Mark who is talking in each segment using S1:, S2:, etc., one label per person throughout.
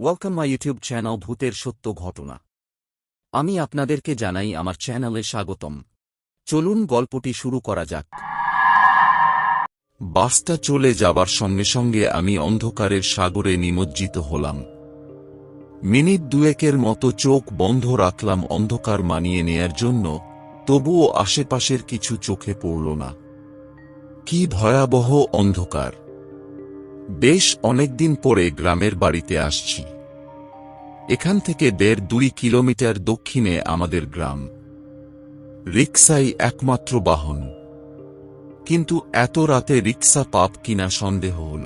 S1: Welcome my YouTube channel ভূতের সত্য ঘটনা। আমি আপনাদেরকে জানাই আমার চ্যানেলে স্বাগতম। চলুন গল্পটি শুরু করা যাক। বাসটা চলে যাবার সঙ্গে সঙ্গে আমি অন্ধকারের সাগরে নিমজ্জিত হলাম। মিনিট দুয়েকের মতো চোখ বন্ধ রাখলাম অন্ধকার মানিয়ে নেয়ার জন্য, তবুও আশেপাশের কিছু চোখে পড়ল না। কি ভয়াবহ অন্ধকার! বেশ অনেকদিন পরে গ্রামের বাড়িতে আসছি। এখান থেকে 1.5-2 কিলোমিটার দক্ষিণে আমাদের গ্রাম। রিকশাই একমাত্র বাহন, কিন্তু এত রাতে রিকশা পাব কিনা সন্দেহ হল।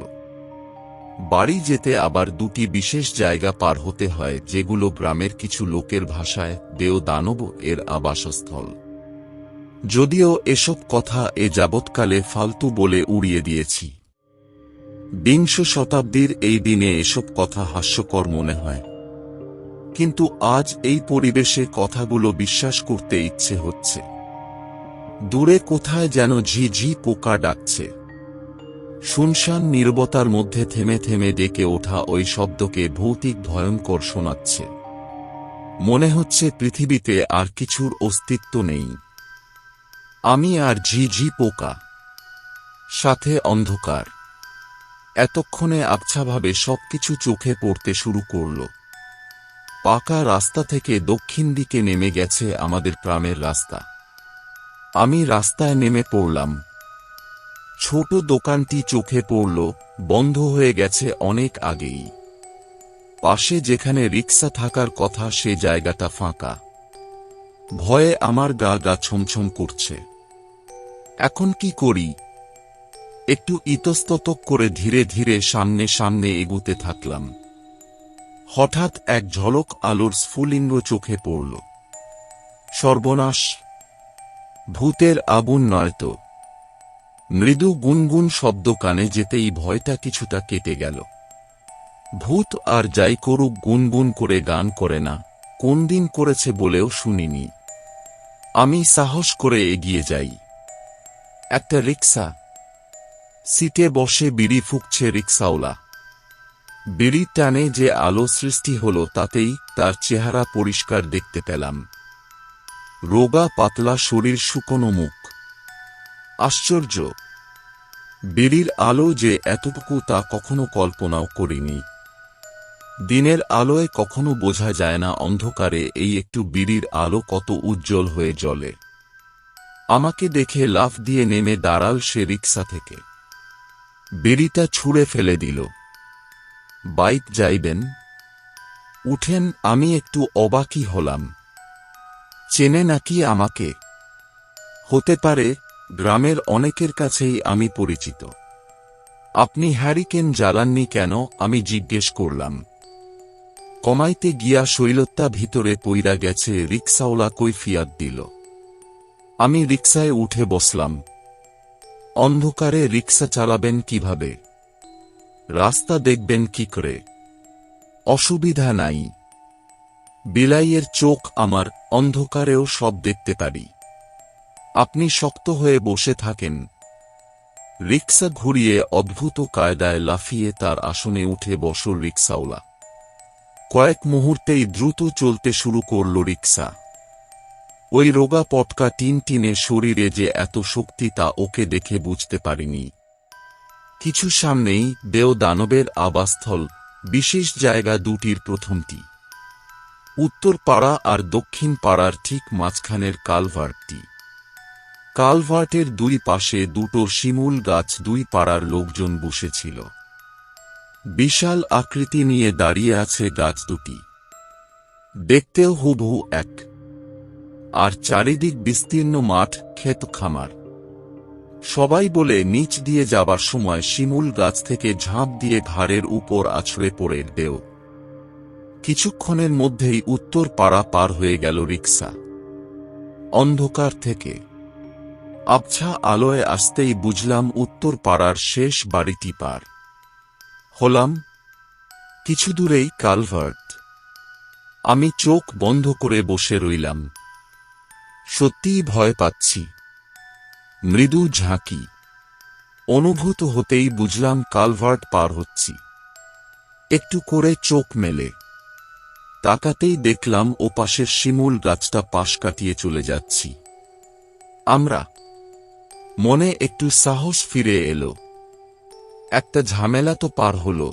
S1: বাড়ি যেতে আবার 2টি বিশেষ জায়গা পার হতে হয়, যেগুলো গ্রামের কিছু লোকের ভাষায় দেও দানব এর আবাসস্থল। যদিও এসব কথা এ যাবৎকালে ফালতু বলে উড়িয়ে দিয়েছি। 20 শতাব্দীর এই দিনে এসব কথা হাস্যকর মনে হয়, কিন্তু আজ এই পরিবেশে কথাগুলো বিশ্বাস করতে ইচ্ছে হচ্ছে। দূরে কোথায় যেন ঝিঝি পোকা ডাকছে। শুনশান নীরবতার মধ্যে থেমে থেমে ডেকে ওঠা ওই শব্দকে ভৌতিক ভয়ঙ্কর শোনাচ্ছে। মনে হচ্ছে পৃথিবীতে আর কিছুর অস্তিত্ব নেই। আমি আর ঝিঝি পোকা, সাথে অন্ধকার। এতক্ষণে আবছাভাবে সবকিছু চোখে পড়তে শুরু করল। পাকা রাস্তা থেকে দক্ষিণ দিকে নেমে গেছে আমাদের গ্রামের রাস্তা। আমি রাস্তায় নেমে পড়লাম। ছোট দোকানটি চোখে পড়ল, বন্ধ হয়ে গেছে অনেক আগেই। পাশে যেখানে রিকশা থাকার কথা সে জায়গাটা ফাঁকা। ভয়ে আমার গা গা ছমছম করছে। এখন কি করি? একটু ইতস্তত করে ধীরে ধীরে সামনে সামনে এগুতে থাকলাম। হঠাৎ এক ঝলক আলোর স্ফুলিঙ্গ চোখে পড়ল। সর্বনাশ! ভূতের আগুন নয়তো! মৃদু গুনগুন শব্দ কানে যেতেই ভয়টা কিছুটা কেটে গেল। ভূত আর যাই করুক গুনগুন করে গান করে না, কোন দিন করেছে বলেও শুনিনি। আমি সাহস করে এগিয়ে যাই। একটা রিকশা। সিটে বসে বিড়ি ফুঁকছে রিকশাওয়ালা। বিড়ির টানে যে আলো সৃষ্টি হল তাতেই তার চেহারা পরিষ্কার দেখতে পেলাম। রোগা পাতলা শরীর, শুকনো মুখ। আশ্চর্য! বিড়ির আলো যে এতটুকু তা কখনো কল্পনাও করিনি। দিনের আলোয় কখনো বোঝা যায় না অন্ধকারে এই একটু বিড়ির আলো কত উজ্জ্বল হয়ে জ্বলে। আমাকে দেখে লাফ দিয়ে নেমে দাঁড়াল সে রিকশা থেকে। বিড়িটা ছুঁড়ে ফেলে দিল। বাইক যাইবেন? উঠেন। আমি একটু অবাকই হলাম। চেনে নাকি আমাকে? হতে পারে, গ্রামের অনেকের কাছেই আমি পরিচিত। আপনি হ্যারিকেন জ্বালাননি কেন? আমি জিজ্ঞেস করলাম। কমাইতে গিয়া শৈলত্যা ভিতরে পইরা গেছে, রিকশাওয়ালা কৈফিয়ত দিল। আমি রিকশায় উঠে বসলাম। অন্ধকারে রিকশা চালাবেন কিভাবে? রাস্তা দেখবেন কি করে? অসুবিধা নাই, বিলাইয়ের চোখ আমার, অন্ধকারেও সব দেখতে পারি। আপনি শক্ত হয়ে বসে থাকেন। রিকশা ঘুরিয়ে অদ্ভুত কায়দায় লাফিয়ে তার আসনে উঠে বসল রিকশাওয়ালা। কয়েক মুহূর্তেই দ্রুত চলতে শুরু করল রিকশা। ওই রোগা পটকা টিনটিনে শরীরে যে এত শক্তি তা ওকে দেখে বুঝতে পারিনি। কিছু সামনেই দেও দানবের আবাসস্থল, বিশেষ জায়গা দুটির প্রথমটি। উত্তর পাড়া আর দক্ষিণ পাড়ার ঠিক মাঝখানের কালভার্টটি। কালভার্টের দুই পাশে দুটো শিমুল গাছ। দুই পাড়ার লোকজন বসেছিল। বিশাল আকৃতি নিয়ে দাঁড়িয়ে আছে গাছ দুটি। দেখতেও হুবহু এক। আর চারিদিক বিস্তীর্ণ মাঠ, ক্ষেত, খামার। সবাই বলে নিচ দিয়ে যাবার সময় শিমুল গাছ থেকে ঝাঁপ দিয়ে ঘাড়ের উপর আছড়ে পড়ে দেও। কিছুক্ষণের মধ্যেই উত্তর পাড়া পার হয়ে গেল রিকশা। অন্ধকার থেকে আবছা আলোয় আসতেই বুঝলাম উত্তর পাড়ার শেষ বাড়িটি পার হলাম। কিছু দূরেই কালভার্ট। আমি চোখ বন্ধ করে বসে রইলাম। সত্যিই ভয় পাচ্ছি। মৃদু ঝাঁকি অনুভূত হতেই বুঝলাম কালভার্ট পার হচ্ছি। একটু করে চোখ মেলে তাকাতেই দেখলাম ও পাশের শিমুল গাছটা পাশ কাটিয়ে চলে যাচ্ছি আমরা। মনে একটু সাহস ফিরে এলো। একটা ঝামেলা তো পার হলো।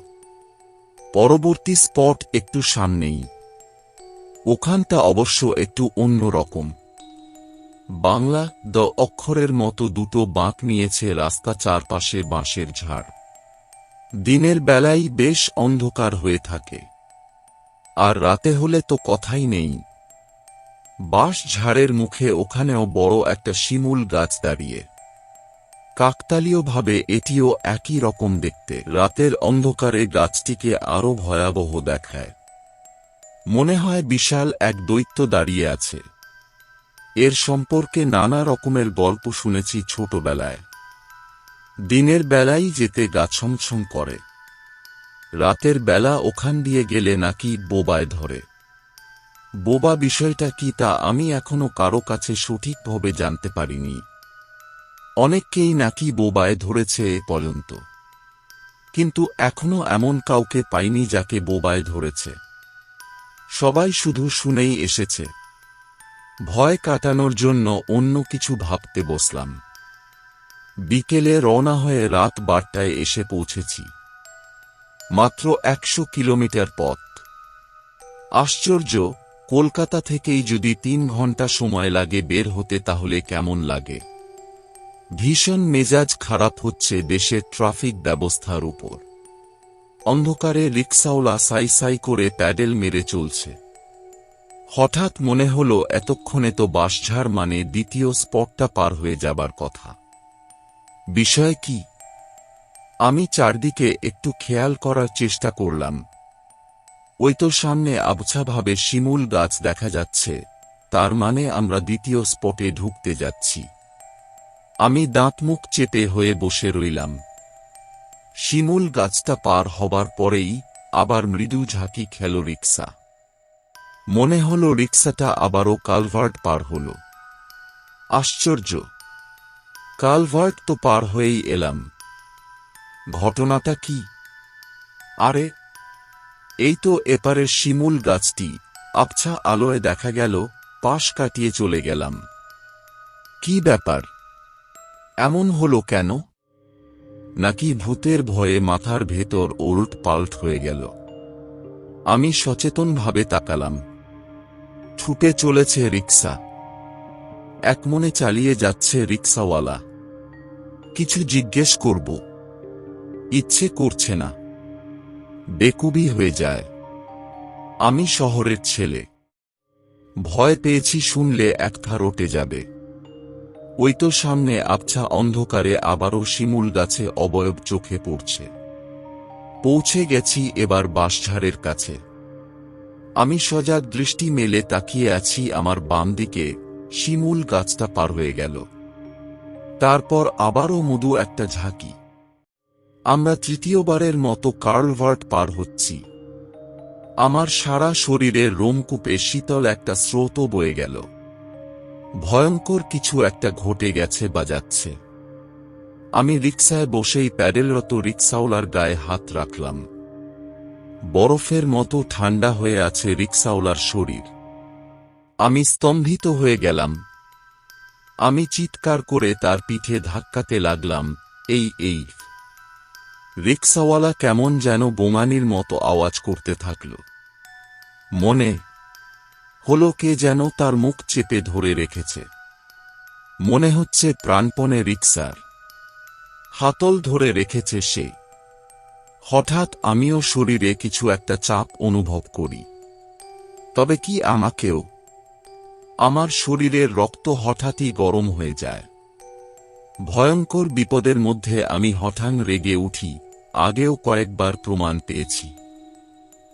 S1: পরবর্তী স্পট একটু সামনেই। ওখানটা অবশ্য একটু অন্য রকম। বাংলা দ অক্ষরের মতো দুটো বাঁক নিয়েছে রাস্তা, চারপাশে বাঁশের ঝাড়। দিনের বেলায় বেশ অন্ধকার হয়ে থাকে, আর রাতে হলে তো কথাই নেই। বাঁশ ঝাড়ের মুখে ওখানেও বড় একটা শিমুল গাছ দাঁড়িয়ে। কাকতালীয়ভাবে এটিও একই রকম দেখতে। রাতের অন্ধকারে গাছটিকে আরো ভয়াবহ দেখায়। মনে হয় বিশাল এক দৈত্য দাঁড়িয়ে আছে। এর সম্পর্কে নানা রকমের গল্প শুনেছি ছোটবেলায়। দিনের বেলায় যেতে গা ছমছম করে, রাতের বেলা ওখান দিয়ে গেলে নাকি বোবায় ধরে। বোবা বিষয়টা কি তা আমি এখনো কারো কাছে সঠিকভাবে জানতে পারিনি। অনেককেই নাকি বোবায় ধরেছে এ পর্যন্ত, কিন্তু এখনো এমন কাউকে পাইনি যাকে বোবায় ধরেছে। সবাই শুধু শুনেই এসেছে। ভয় কাটানোর জন্য অন্য কিছু ভাবতে বসলাম। বিকেলে রওনা হয়ে রাত 12টায় এসে পৌঁছেছি। মাত্র 100 কিলোমিটার পথ। আশ্চর্য, কলকাতা থেকেই যদি 3 ঘন্টা সময় লাগে বের হতে, তাহলে কেমন লাগে? ভীষণ মেজাজ খারাপ হচ্ছে দেশের ট্রাফিক ব্যবস্থার উপর। অন্ধকারে রিকশাওয়ালা সাই সাই করে প্যাডেল মেরে চলছে। হঠাৎ মনে হলো এতক্ষণে তো বাঁশঝাড় মানে দ্বিতীয় স্পটটা পার হয়ে যাবার কথা। বিষয় কি? আমি চারদিকে একটু খেয়াল করার চেষ্টা করলাম। ওই তো সামনে আবছাভাবে শিমুল গাছ দেখা যাচ্ছে, তার মানে আমরা দ্বিতীয় স্পটে ঢুকতে যাচ্ছি। আমি দাঁত মুখ চেপে হয়ে বসে রইলাম। শিমুল গাছটা পার হবার পরেই আবার মৃদু ঝাঁকি খেল রিকশা। মনে হলো রিকশাটা আবারও কালভার্ট পার হল। আশ্চর্য, কালভার্ট তো পার হয়েই এলাম। ঘটনাটা কি? আরে, এই তো এপারের শিমুল গাছটি। আবছা আলোয় দেখা গেল পাশ কাটিয়ে চলে গেলাম। কি ব্যাপার? এমন হলো কেন? নাকি ভূতের ভয়ে মাথার ভেতর ওলট পাল্ট হয়ে গেল? আমি সচেতনভাবে তাকালাম। ছুটে চলেছে রিকশা। একমনে চালিয়ে যাচ্ছে রিকশাওয়ালা। কিছু জিজ্ঞেস করব, ইচ্ছে করছে না। বেকুবি হয়ে যায়। আমি শহরের ছেলে। ভয় পেয়েছি শুনলে একথা রটে যাবে। ওই তো সামনে আবছা অন্ধকারে আবারও শিমুল গাছে অবয়ব চোখে পড়ছে। পৌঁছে গেছি এবার বাঁশঝাড়ের কাছে। আমি সজাগ দৃষ্টি মেলে তাকিয়ে আছি। আমার বাম দিকে শিমুল গাছটা পার হয়ে গেল। তারপর আবারও মৃদু একটা ঝাঁকি। আমরা তৃতীয়বারের মতো কালভার্ট পার হচ্ছি। আমার সারা শরীরের রোমকূপে শীতল একটা স্রোত বয়ে গেল। ভয়ঙ্কর কিছু একটা ঘটে গেছে বা যাচ্ছে। আমি রিকশায় বসেই প্যাডেলরত রিকশাওয়ালার গায়ে হাত রাখলাম। বরফের মতো ঠান্ডা হয়ে আছে রিকশাওয়ালার শরীর। আমি স্তম্ভিত হয়ে গেলাম। আমি চিৎকার করে তার পিঠে ধাক্কাতে লাগলাম, এই। রিকশাওয়ালা কেমন যেন বোমানির মতো আওয়াজ করতে থাকল। মনে হলো কে যেন তার মুখ চেপে ধরে রেখেছে। মনে হচ্ছে প্রাণপণে রিকশার হাতল ধরে রেখেছে সে। হঠাৎ আমিও শরীরে কিছু একটা চাপ অনুভব করি। তবে কি আমাকেও? আমার শরীরের রক্ত হঠাৎই গরম হয়ে যায়। ভয়ঙ্কর বিপদের মধ্যে আমি হঠাৎ রেগে উঠি। আগেও কয়েকবার প্রমাণ পেয়েছি।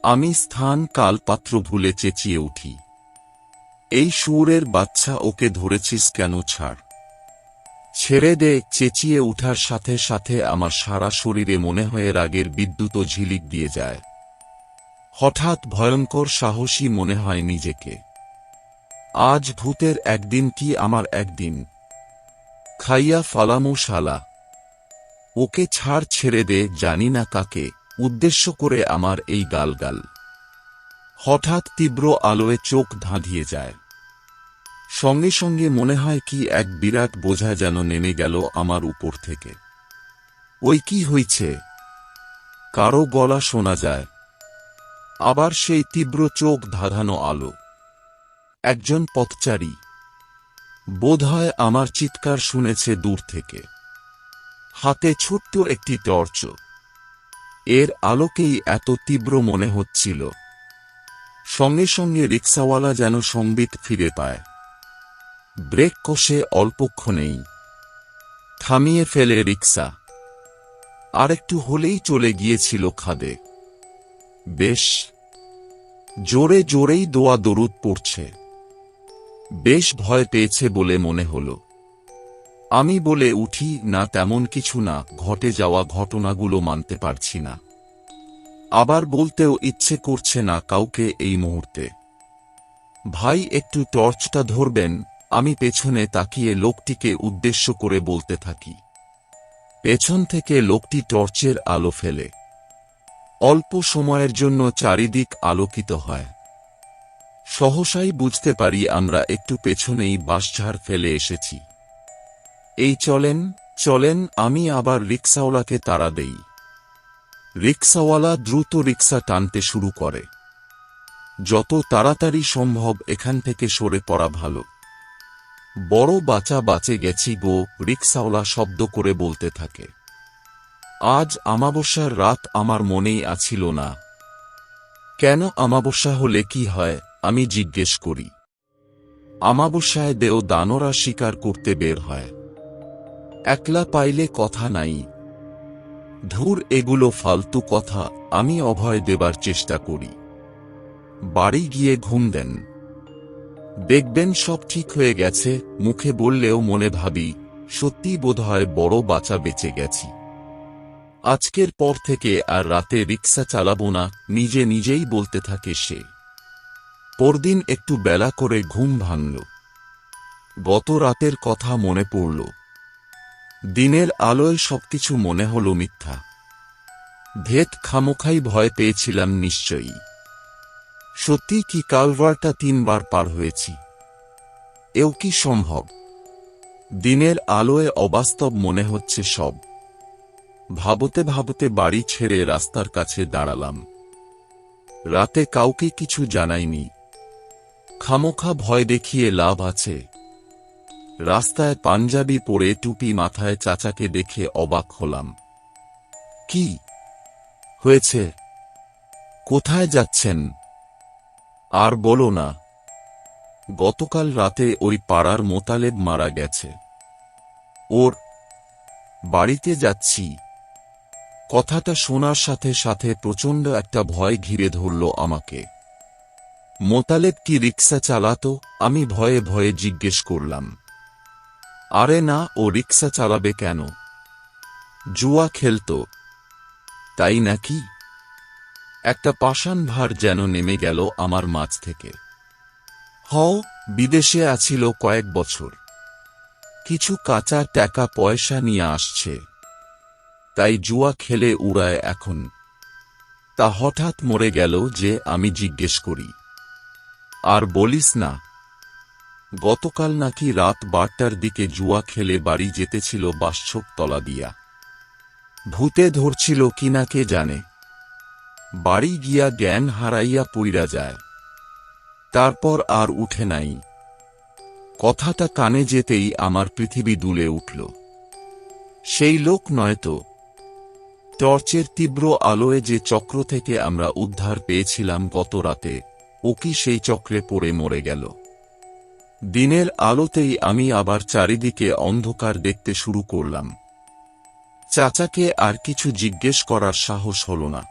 S1: আমি স্থান কাল পাত্র ভুলে চেঁচিয়ে উঠি, এই শুয়োরের বাচ্চা, ওকে ধরেছিস কেন? ছাড়, ছেড়ে দে। চেঁচিয়ে উঠার সাথে সাথে আমার সারা শরীরে মনে হয় রাগের বিদ্যুৎ ঝিলিক দিয়ে যায়। হঠাৎ ভয়ঙ্কর সাহসী মনে হয় নিজেকে। আজ ভূতের একদিন কি আমার একদিন? খাইয়া ফালামু শালা। ওকে ছাড়, ছেড়ে দে। জানি না কাকে উদ্দেশ্য করে আমার এই গালগাল। হঠাৎ তীব্র আলোয় চোখ ধাঁধিয়ে যায়। সঙ্গে সঙ্গে মনে হয় কি এক বিরাট বোঝা যেন নেমে গেল আমার উপর থেকে। ওই কি হইছে? কারো গলা শোনা যায়। আবার সেই তীব্র চোখ ধাঁধানো আলো। একজন পথচারী বোধহয় আমার চিৎকার শুনেছে দূর থেকে। হাতে ছোট্ট একটি টর্চ। এর আলোকেই এত তীব্র মনে হচ্ছিল। সঙ্গে সঙ্গে রিকশাওয়ালা যেন সংবিত ফিরে পায়। ব্রেক কষে অল্পক্ষণেই থামিয়ে ফেলে রিকশা। আরেকটু হলেই চলে গিয়েছিল খাদে। বেশ জোরে জোরেই দোয়া দরুদ পড়ছে। বেশ ভয় পেয়েছে বলে মনে হল। আমি বলে উঠি, না তেমন কিছু না, ঘটে যাওয়া ঘটনাগুলো মানতে পারছি না। আবার বলতেও ইচ্ছে করছে না কাউকে এই মুহূর্তে। ভাই একটু টর্চটা ধরবেন? আমি পেছনে তাকিয়ে লোকটিকে উদ্দেশ্য করে বলতে থাকি। পেছন থেকে লোকটি টর্চের আলো ফেলে। অল্প সময়ের জন্য চারিদিক আলোকিত হয়। সহসাই বুঝতে পারি আমরা একটু পেছনেই বাঁশঝাড় ফেলে এসেছি। এই চলেন চলেন, আমি আবার রিকশাওয়ালাকে তাড়া দেই। রিকশাওয়ালা দ্রুত রিকশা টানতে শুরু করে। যত তাড়াতাড়ি সম্ভব এখান থেকে সরে পড়া ভালো। বড় বাঁচা বাঁচে গেছি গো, রিকশাওয়ালা শব্দ করে বলতে থাকে। আজ আমাবস্যার রাত আমার মনেই আছিল না। কেন আমাবস্যা হলে কি হয়? আমি জিজ্ঞেস করি। আমাবস্যায় দেও দানরা শিকার করতে বের হয়। একলা পাইলে কথা নাই। ধুর, এগুলো ফালতু কথা। আমি অভয় দেবার চেষ্টা করি। বাড়ি গিয়ে ঘুম দেন, দেখবেন সব ঠিক হয়ে গেছে। মুখে বললেও মনে ভাবি, সত্যি বোধহয় বড় বাঁচা বেঁচে গেছি। আজকের পর থেকে আর রাতে রিকশা চালাবো না, নিজে নিজেই বলতে থাকে সে। পরদিন একটু বেলা করে ঘুম ভাঙল। গত রাতের কথা মনে পড়ল। দিনের আলোয় সবকিছু মনে হল মিথ্যা। ধেত, খামোখাই ভয় পেয়েছিলাম নিশ্চয়ই। সত্যি কি কালভারটা 3 বার পার হয়েছি? এও কি সম্ভব? দিনের আলোয় অবাস্তব মনে হচ্ছে সব। ভাবতে ভাবতে বাড়ি ছেড়ে রাস্তার কাছে দাঁড়ালাম। রাতে কাউকে কিছু জানাইনি। খামোখা ভয় দেখিয়ে লাভ আছে? রাস্তায় পাঞ্জাবি পরে টুপি মাথায় চাচাকে দেখে অবাক হলাম। কি হয়েছে? কোথায় যাচ্ছেন? আর বলো না, গতকাল রাতে ওই পাড়ার মোতালেব মারা গেছে। ওর বাড়িতে যাচ্ছি। কথাটা শোনার সাথে সাথে প্রচণ্ড একটা ভয় ঘিরে ধরল আমাকে। মোতালেব কি রিকশা চালাতো? আমি ভয়ে ভয়ে জিজ্ঞেস করলাম। আরে না, ও রিকশা চালাবে কেন? জুয়া খেলতো। তাই নাকি? একটা পাষাণ ভার যেন নেমে গেল আমার মাঝ থেকে। বিদেশে আছিল কয়েক বছর। কিছু কাঁচা টাকা পয়সা নিয়ে আসছে, তাই জুয়া খেলে উড়ায় এখন। তা হঠাৎ মরে গেল যে? আমি জিজ্ঞেস করি। আর বলিস না, গতকাল নাকি রাত 12টার দিকে জুয়া খেলে বাড়ি যেতেছিল বাসছোপ তলা দিয়া। ভূতে ধরছিল কিনা কে জানে। বাড়ি গিয়া জ্ঞান হারাইয়া পইরা যায়। তারপর আর উঠে নাই। কথাটা কানে যেতেই আমার পৃথিবী দুলে উঠল। সেই লোক নয়তো? টর্চের তীব্র আলোয় যে চক্র থেকে আমরা উদ্ধার পেয়েছিলাম গত রাতে, ও কি সেই চক্রে পড়ে মরে গেল? দিনের আলোতেই আমি আবার চারিদিকে অন্ধকার দেখতে শুরু করলাম। চাচাকে আর কিছু জিজ্ঞেস করার সাহস হল না।